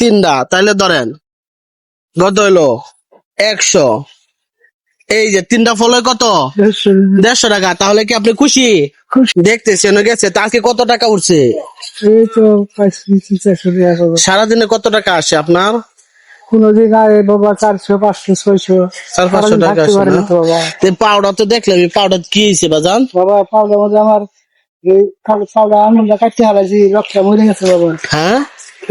তিনটা, তাহলে ধরেন কত হইলো 100। এই যে তিনটা ফলয় কত 150 টাকা। তাহলে কি আপনি খুশি? দেখতেছেন গেছে তা আজকে কত টাকা উঠছে? এই তো 400 টাকা। সারাদিনে কত টাকা আসে আপনার? কোনদিন আগে বাবা 400 500 600 400-500 টাকা আসে না? বাবা। পাউডার তো দেখলাম, পাউডার কি হয়েছে বাজান? বাবা পাউডার মধ্যে আমার এই পাউডার আমুলটা কাটতে হারাইছি, রক্ত মরে গেছে বাবা। হ্যাঁ,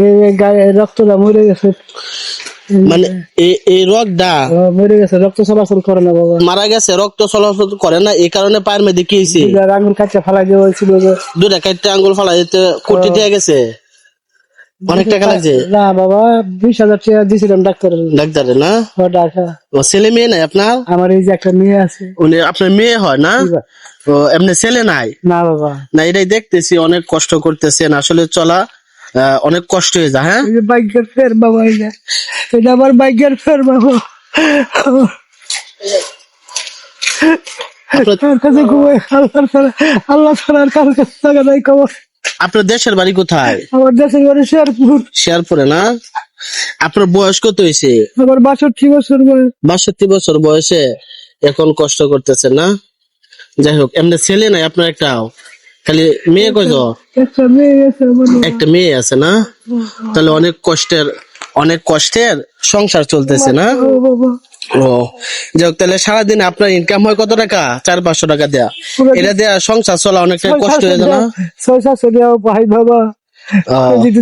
এই গায়ে রক্তটা মরে গেছে, মানে এই রক্তটা মরে গেছে, রক্ত চলাচল করে না বাবা। মারা গেছে, রক্ত চলাচল করে না, এই কারণে পায়ের মধ্যে কি হয়েছে? আঙুল কাটতে ফেলাই দেওয়া হয়েছিল। দুটা কাটতে আঙ্গুল ফালা যেতে কোটি টাকা গেছে, অনেক টাকা লাগছে। না বাবা 20,000 টাকা দিয়েছিলাম ডাক্তারে না? ডাক্তার। ও ছেলে মেয়ে নাই আপনার? আমার এই যে একটা মেয়ে আছে। উনি আপনার মেয়ে হয় না? ও এমনি ছেলে নাই? না বাবা। না, এটাই দেখতেছি অনেক কষ্ট করতেছেন, আসলে চলা অনেক কষ্ট হয়ে যায়। হ্যাঁ, বাইকের ফের বাবা, এটা আমার বাইকের ফের বাবা। আল্লাহ ছাড়ার কার কাছে টাকা নাই খবর। আপনার দেশের বাড়ি কোথায়? আমার দেশের বাড়ি শেরপুর। শেরপুরে না? আপনার বয়স কত হয়েছে? আমার 62 বছর বয়স। 62 বছর বয়সে এখন কষ্ট করতেছেন না? যাই হোক, এমনি ছেলে নাই আপনার একটাও, খালি মেয়ে কয়জন? একটা মেয়ে আছে আমার। একটা মেয়ে আছে না? তাহলে অনেক কষ্টের সংসার চলতেছে না? বাবা ও যাই হোক, তাহলে সারাদিন আপনার ইনকাম হয় কত টাকা? 400-500 টাকা দেয়া, এটা দেয়া সংসার চলা অনেকটা কষ্ট হয়ে যায় না? 600 টাকা ভাই বাবা।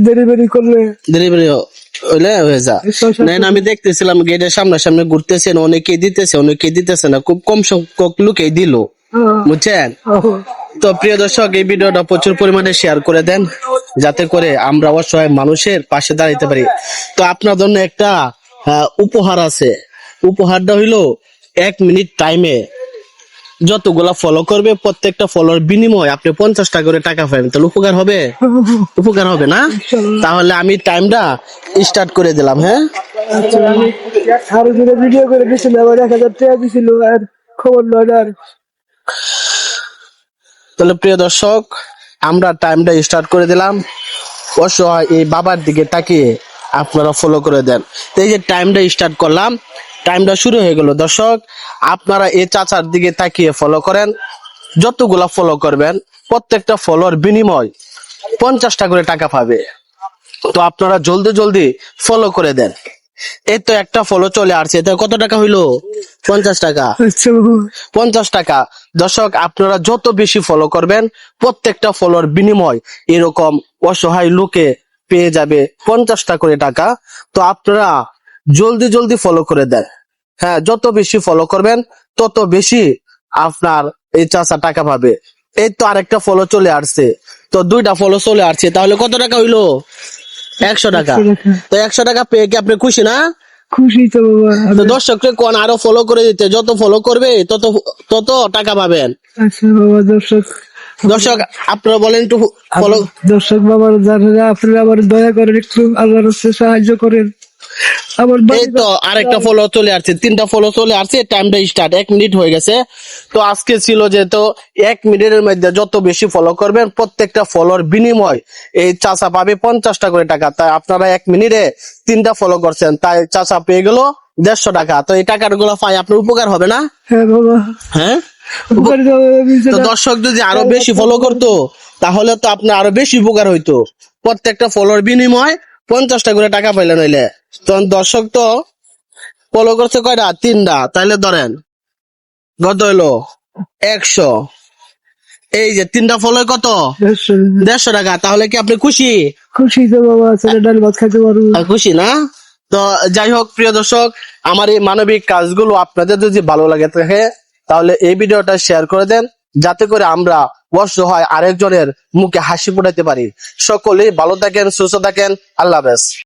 ডেলিভারি করলে ডেলিভারি হইলে হয়ে যা। না, আমি দেখতেছিলাম গেটের সামনে ঘুরতেছেন, অনেকেই দিতেছে না, খুব কম সংখ্যক লোকেই দিল, বুঝছেন? তো প্রিয় দর্শক, এই ভিডিওটা প্রচুর পরিমাণে শেয়ার করে দেন, যাতে করে আমরা অসহায় মানুষের পাশে দাঁড়াইতে পারি। তো আপনার জন্য একটা উপহার আছে। উপহারটা হইলো 1 মিনিট টাইমে যতগুলা ফলো করবে, প্রত্যেকটা ফলোর বিনিময়ে আপনি 50 টাকা করে টাকা পাবেন। তাহলে উপকার হবে না? তাহলে আমি টাইমটা স্টার্ট করে দিলাম। হ্যাঁ, ভিডিও করে দিছিল, আবার 1000 টাকা দিছিল আর খবর নয়। তাহলে প্রিয় দর্শক, আমরা টাইমটা স্টার্ট করে দিলাম। অসহায় এই বাবার দিকে তাকিয়ে আপনারা ফলো করে দেন। তো এই যে টাইমটা স্টার্ট করলাম, টাইমটা শুরু হয়ে গেল। দর্শক, আপনারা এই চাচার দিকে তাকিয়ে ফলো করেন। যতগুলা ফলো করবেন, প্রত্যেকটা ফলোর বিনিময় 50 টাকা করে টাকা পাবে। তো আপনারা জলদি ফলো করে দেন। এই তো একটা ফলো চলে আসছে, এটা কত টাকা হইলো? 50 টাকা। 50 টাকা। দর্শক, আপনারা যত বেশি ফলো করবেন, প্রত্যেকটা ফলোর বিনিময় এরকম অসহায় লোকে পেয়ে যাবে 50 টাকা করে টাকা। তো আপনারা জলদি ফলো করে দেন। হ্যাঁ, যত বেশি ফলো করবেন তত বেশি আপনার এই চাচা টাকা পাবে। এই তো আরেকটা ফলো চলে আসছে, তো 2টা ফলো চলে আসছে, তাহলে কত টাকা হইলো? 100 টাকা। তো 100 টাকা পেয়ে কি আপনি খুশি না? খুশি তো বাবা। তো দর্শককে কোন আরো ফলো করে দিতে, যত ফলো করবে তত টাকা পাবেন। আচ্ছা বাবা। দর্শক আপনারা বলেন একটু ফলো। দর্শক বাবা, যারা আপনারা আবার দয়া করে একটু আল্লাহর রাস্তায় সাহায্য করেন। এই তো আরেকটা ফলো চলে আসছে, 3টা ফলো চলে আসছে, টাইমটা স্টার্ট 1 মিনিট হয়ে গেছে। তো আজকে ছিল যেহেতু 1 মিনিটের মধ্যে যত বেশি ফলো করবেন, প্রত্যেকটা ফলোর বিনিময় এই চাচা পাবে 50 টাকা করে টাকা। তাই আপনারা 1 মিনিটে 3টা ফলো করছেন, তাই চাচা পেয়ে গেল 150 টাকা। তো এই টাকাগুলো পাই আপনার উপকার হবে না? হ্যাঁ বাবা। হ্যাঁ, তো দর্শক যদি আরো বেশি ফলো করতো, তাহলে তো আপনার আরো বেশি উপকার হইতো। প্রত্যেকটা ফলোর বিনিময় 50 টাকা করে টাকা পাইলেন হইলে। তখন দর্শক তো ফলো করছে কয়টা? 3টা, তাইলে ধরেন কত হইলো 100। এই যে 3টা ফলো কত? 150 টাকা। তাহলে কি আপনি খুশি? খুশি তো বাবা, ছেলে ডাল ভাত খাইতে পারবো। খুশি না? তো যাই হোক প্রিয় দর্শক, আমার এই মানবিক কাজগুলো আপনাদের যদি ভালো লাগে থাকে, তাহলে এই ভিডিওটা শেয়ার করে দেন, যাতে করে আমরা অসহায় আরেকজনের মুখে হাসি ফোটাতে পারি। সকলেই ভালো থাকেন, সুস্থ থাকেন। আল্লাহ হাফেজ।